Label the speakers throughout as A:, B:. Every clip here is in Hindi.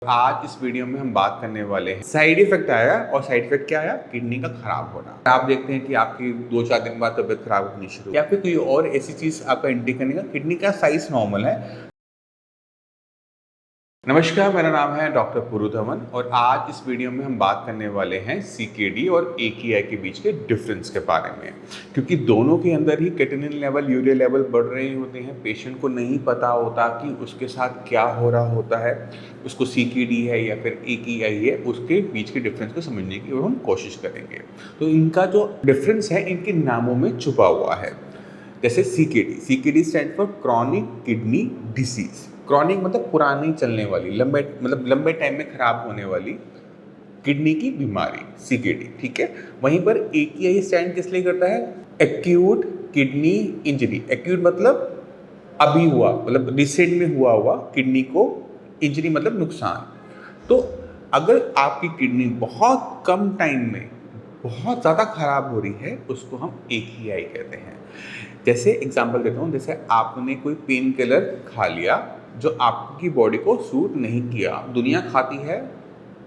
A: आज इस वीडियो में हम बात करने वाले हैं साइड इफेक्ट आया और साइड इफेक्ट क्या आया, किडनी का खराब होना। आप देखते हैं कि आपकी 2-4 दिन बाद तबीयत खराब होनी शुरू या फिर कोई और ऐसी चीज आपका इंडिकेट करेगा किडनी का साइज नॉर्मल है। नमस्कार, मेरा नाम है डॉक्टर पुरुधवन और आज इस वीडियो में हम बात करने वाले हैं सीकेडी और एकीआई के बीच के डिफरेंस के बारे में, क्योंकि दोनों के अंदर ही केटिनिन लेवल, यूरिया लेवल बढ़ रहे होते हैं। पेशेंट को नहीं पता होता कि उसके साथ क्या हो रहा होता है, उसको सीकेडी है या फिर एकीआई है। उसके बीच के डिफरेंस को समझने की हम कोशिश करेंगे। तो इनका जो डिफरेंस है इनके नामों में छुपा हुआ है। जैसे CKD stand for chronic kidney disease. Chronic मतलब पुरानी चलने वाली, लंबे टाइम में खराब होने वाली किडनी की बीमारी, सीकेडी। ठीक है। वहीं पर एकीआई स्टैंड किस लिए करता है? Acute kidney injury. एक्यूट मतलब अभी हुआ, मतलब रिसेंट में हुआ किडनी को इंजरी मतलब नुकसान। तो अगर आपकी किडनी बहुत कम टाइम में बहुत ज़्यादा खराब हो रही है, उसको हम एकीआई कहते हैं। जैसे एग्जांपल देता हूँ, जैसे आपने कोई पेन किलर खा लिया जो आपकी बॉडी को सूट नहीं किया। दुनिया खाती है,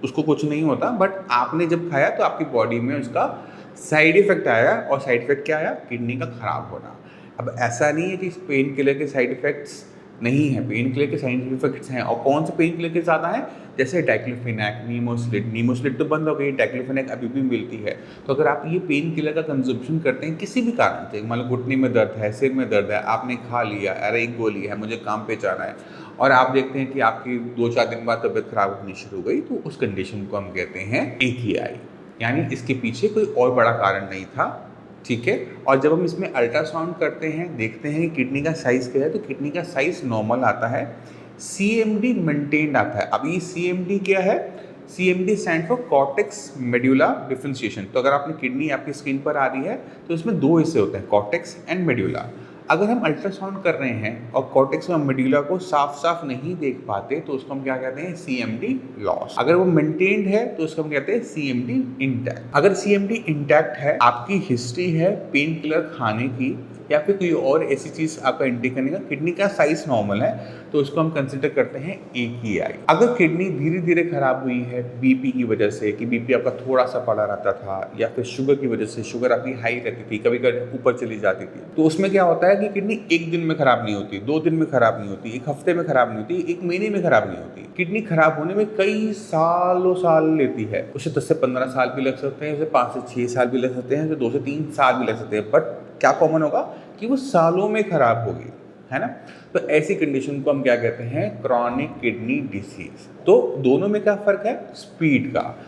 A: उसको कुछ नहीं होता, बट आपने जब खाया तो आपकी बॉडी में उसका साइड इफेक्ट आया। और साइड इफेक्ट क्या आया? किडनी का खराब होना। अब ऐसा नहीं है कि इस पेन किलर के साइड इफेक्ट्स नहीं है, पेन किलर के साइड इफेक्ट्स हैं। और कौन से पेन किलर के ज़्यादा हैं? जैसे डाइक्लोफेनाक, नीमोसिलेट तो बंद हो गई, डाइक्लोफेनाक अभी भी मिलती है। तो अगर आप ये पेन किलर का कंजम्पशन करते हैं किसी भी कारण से, मान लो घुटने में दर्द है, सिर में दर्द है, आपने खा लिया, अरे एक गोली है, मुझे काम पे जाना है, और आप देखते हैं कि आपकी 2-4 दिन बाद तबीयत खराब होनी शुरू हो गई, तो उस कंडीशन को हम कहते हैं एकीआई। यानी इसके पीछे कोई और बड़ा कारण नहीं था। ठीक है। और जब हम इसमें अल्ट्रासाउंड करते हैं, देखते हैं कि किडनी का साइज़ क्या है, तो किडनी का साइज़ नॉर्मल आता है, सीएमडी मेंटेन्ड आता है। अब ये सीएमडी क्या है? CMD stand for cortex medulla differentiation. तो अगर आपने किडनी आपकी स्क्रीन पर आ रही है तो इसमें 2 हिस्से होते हैं, कॉर्टेक्स एंड मेडुला। अगर हम अल्ट्रासाउंड कर रहे हैं और कॉर्टेक्स और मेडुला को साफ साफ नहीं देख पाते तो उसको हम क्या कहते हैं? CMD loss. अगर वो मेंटेन्ड है तो उसको हम कहते हैं सीएमडी इंटैक्ट। अगर सीएमडी इंटैक्ट है, आपकी हिस्ट्री है पेन किलर खाने की या फिर कोई और ऐसी चीज़ आपका इंडिकेट करेगा किडनी का साइज नॉर्मल है, तो उसको हम कंसिडर करते हैं एकीआई। अगर किडनी धीरे धीरे खराब हुई है बीपी की वजह से, कि बीपी आपका थोड़ा सा पड़ा रहता था, या फिर शुगर की वजह से, शुगर आपकी हाई रहती थी, कभी कभी ऊपर चली जाती थी, तो उसमें क्या होता है कि किडनी एक दिन में खराब नहीं होती, 2 दिन में खराब नहीं होती, 1 हफ्ते में खराब नहीं होती, 1 महीने में खराब नहीं होती। किडनी खराब होने में कई सालों साल लेती है। उसे 10 से 15 साल भी लग सकते हैं, उसे 5 से 6 साल भी लग सकते हैं, उसे 2 से 3 साल भी लग सकते हैं। बट क्या कॉमन होगा कि वो सालों में खराब होगी, है ना। तो ऐसी कंडीशन को हम क्या कहते हैं? Chronic kidney disease. तो दोनों में क्या फर्क है? स्पीड का।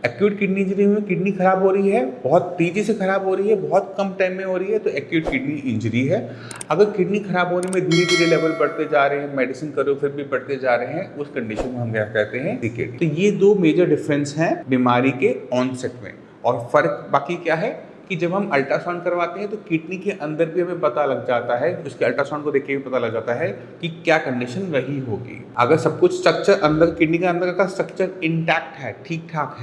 A: एक्यूट किडनी इंजरी में किडनी खराब हो रही है, बहुत तेजी से खराब हो रही है, बहुत कम टाइम में हो रही है, तो एक्यूट किडनी इंजरी है। अगर किडनी खराब होने में धीरे धीरे लेवल बढ़ते जा रहे हैं, मेडिसिन करो फिर भी बढ़ते जा रहे हैं, उस कंडीशन को हम क्या कहते हैं? सीकेडी। तो ये 2 मेजर डिफरेंस हैं बीमारी के ऑनसेट में। और फर्क बाकी क्या है कि जब हम अल्ट्रासाउंड करवाते हैं तो किडनी के अंदर भी हमें पता लग जाता है, उसके अल्ट्रासाउंड को देख के भी पता लग जाता है कि क्या कंडीशन रही होगी। अगर सब कुछ स्ट्रक्चर अंदर, किडनी के अंदर का स्ट्रक्चर इंटैक्ट है, ठीक ठाक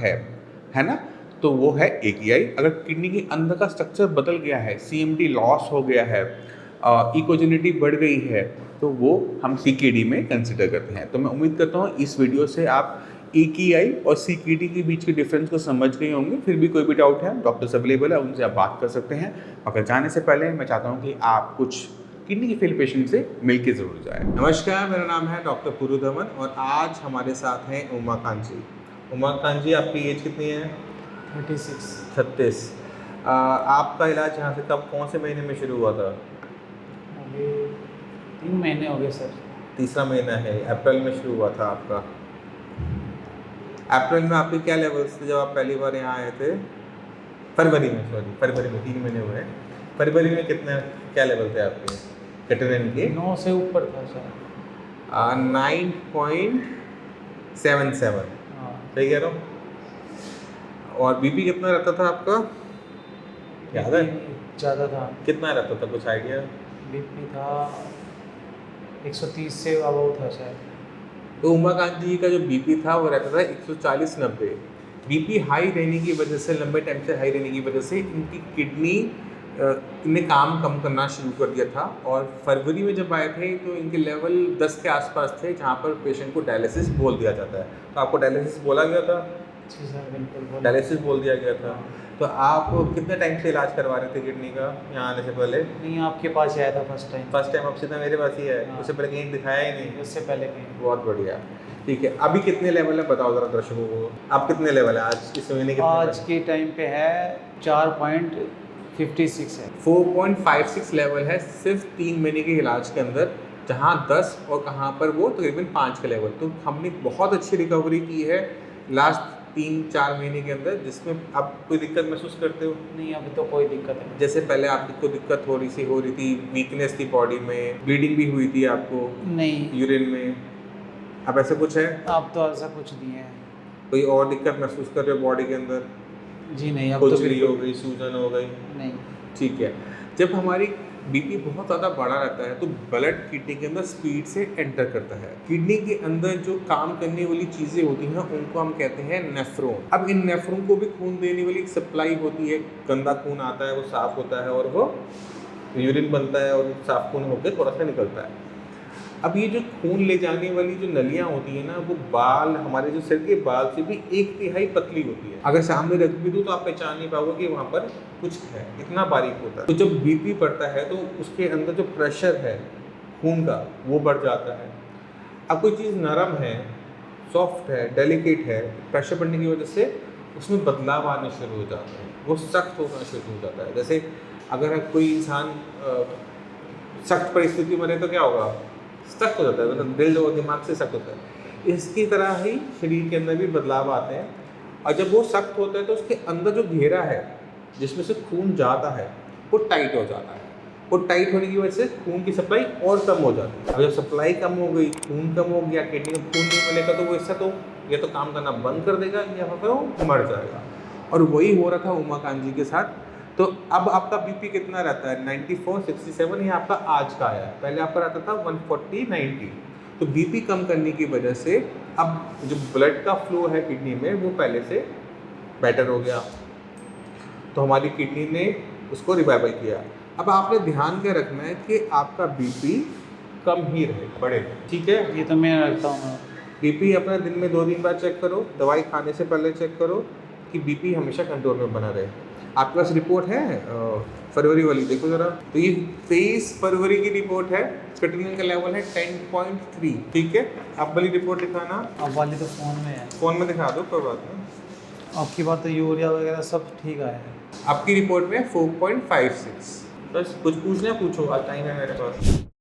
A: है ना, तो वो है एकीआई। अगर किडनी के अंदर का स्ट्रक्चर बदल गया है, सीएमडी लॉस हो गया है, इकोजेनिटी बढ़ गई है, तो वो हम सीकेडी में कंसिडर करते हैं। तो मैं उम्मीद करता हूँ इस वीडियो से आप एकीआई और सीकेडी के बीच के डिफरेंस को समझ गए होंगे। फिर भी कोई भी डाउट है, डॉक्टर्स अवेलेबल है, उनसे आप बात कर सकते हैं। मगर जाने से पहले मैं चाहता हूँ कि आप कुछ किडनी के फेल पेशेंट से मिल के ज़रूर जाएँ।
B: नमस्कार, मेरा नाम है डॉक्टर पुरुधवन और आज हमारे साथ हैं उमाकांत जी। उमाकांत जी, आपकी एज कितनी है?
C: 36।
B: आपका इलाज यहाँ से कब, कौन से महीने में शुरू हुआ था?
C: अभी 3 महीने हो गए सर।
B: तीसरा महीना है, अप्रैल में शुरू हुआ था आपका। अप्रैल में आपके क्या लेवल्स थे जब आप पहली बार यहाँ आए थे? फरवरी में 3 महीने हुए हैं। फरवरी में कितने, क्या लेवल थे आपके केटिनिन के?
C: 9 से ऊपर था सर।
B: 9.77।
C: हाँ।
B: सही कह रहा हूँ? और बीपी कितना रहता था आपका, याद है?
C: ज़्यादा था।
B: कितना रहता था, कुछ आइडिया?
C: बीपी था 130 से अबव था सर।
B: तो उमाकांत जी का जो बीपी था वो रहता था 140-90। बीपी हाई रहने की वजह से, लंबे टाइम से हाई रहने की वजह से इनकी किडनी इनने काम कम करना शुरू कर दिया था और फरवरी में जब आए थे तो इनके लेवल 10 के आसपास थे, जहाँ पर पेशेंट को डायलिसिस बोल दिया जाता है। तो आपको डायलिसिस बोला गया था?
C: जी सर बिल्कुल बोलिए।
B: डायलिसिस बोल दिया गया था। तो आप कितने टाइम से इलाज करवा रहे थे किडनी का यहाँ आने से पहले?
C: नहीं आपके पास ही आया था फर्स्ट टाइम।
B: फर्स्ट टाइम आप सीधा मेरे पास ही है?
C: हाँ।
B: उससे पहले कहीं दिखाया ही नहीं?
C: उससे पहले कहीं।
B: बहुत बढ़िया, ठीक है। अभी कितने लेवल है बताओ ज़रा दर्शकों को, आप कितने लेवल है आज इस महीने के?
C: आज के टाइम पे है 4.56 है।
B: 4.56 लेवल है सिर्फ 3 महीने के इलाज के अंदर, जहाँ 10 और कहाँ पर वो तकरीबन 5 का लेवल। तो हमने बहुत अच्छी रिकवरी की है लास्ट 3-4 महीने के अंदर, जिसमें आप कोई दिक्कत महसूस करते हो?
C: नहीं अभी तो कोई दिक्कत नहीं।
B: जैसे पहले आपको दिक्कत हो रही थी, वीकनेस थी बॉडी में, ब्लीडिंग भी हुई थी आपको
C: नहीं
B: यूरिन में, अब ऐसा कुछ है?
C: अब तो ऐसा कुछ नहीं है।
B: कोई और दिक्कत महसूस कर रहे हो बॉडी के अंदर?
C: जी नहीं अब तो
B: खुजली हो
C: बिल्कुल
B: गई, सूजन हो गई?
C: नहीं।
B: ठीक है। जब हमारी बीपी बहुत ज़्यादा बढ़ा रहता है तो ब्लड किडनी के अंदर स्पीड से एंटर करता है। किडनी के अंदर जो काम करने वाली चीज़ें होती हैं उनको हम कहते हैं नेफ्रॉन। अब इन नेफ्रॉन को भी खून देने वाली एक सप्लाई होती है, गंदा खून आता है वो साफ होता है और वो यूरिन बनता है और साफ खून होकर थोड़ा सा निकलता है। अब ये जो खून ले जाने वाली जो नलियाँ होती हैं ना, वो बाल, हमारे जो सिर के बाल से भी 1/3 पतली होती है। अगर सामने रख भी दूँ तो आप पहचान नहीं पाओगे कि वहाँ पर कुछ है, इतना बारीक होता है। तो जब बीपी बढ़ता है तो उसके अंदर जो प्रेशर है खून का वो बढ़ जाता है। अब कोई चीज़ नरम है, सॉफ्ट है, डेलिकेट है, प्रेशर बढ़ने की वजह से उसमें बदलाव आने शुरू हो जाते हैं, वो सख्त होना शुरू हो जाता है। जैसे अगर कोई इंसान सख्त परिस्थिति में रहे तो क्या होगा? सख्त हो जाता है, मतलब दिल और दिमाग से सख्त होता है। इसकी तरह ही शरीर के अंदर भी बदलाव आते हैं और जब वो सख्त होता है तो उसके अंदर जो घेरा है जिसमें से खून जाता है वो टाइट हो जाता है। वो टाइट होने की वजह से खून की सप्लाई और कम हो जाती है। अब जब सप्लाई कम हो गई, खून कम हो गया, किडनी में खून नहीं मिलेगा तो वो इससे तो या तो काम करना बंद कर देगा या फिर वो मर जाएगा। और वही हो रहा था उमाकांत जी के साथ। तो अब आपका बीपी कितना रहता है? 94/67, ये आपका आज का आया है। पहले आपका रहता था 140/90। तो बीपी कम करने की वजह से अब जो ब्लड का फ्लो है किडनी में वो पहले से बेटर हो गया, तो हमारी किडनी ने उसको रिवाइवल किया। अब आपने ध्यान क्या रखना है कि आपका बीपी कम ही रहे, बढ़े, ठीक है?
C: ये तो मैं रखता हूँ।
B: बीपी अपना दिन में 2-3 बार चेक करो, दवाई खाने से पहले चेक करो कि बीपी हमेशा कंट्रोल में बना रहे। आपके पास रिपोर्ट है फरवरी वाली, देखो ज़रा। तो ये 23 फरवरी की रिपोर्ट है, क्रिएटिनिन का लेवल है 10.3, ठीक है? आप वाली रिपोर्ट दिखाना।
C: अब वाली तो फ़ोन में है।
B: फ़ोन में दिखा दो, कोई बात नहीं।
C: आपकी बात तो यूरिया वगैरह सब ठीक आया है।
B: आपकी रिपोर्ट में 4.56। बस कुछ पूछना है पूछो, आज टाइम है मेरे पास।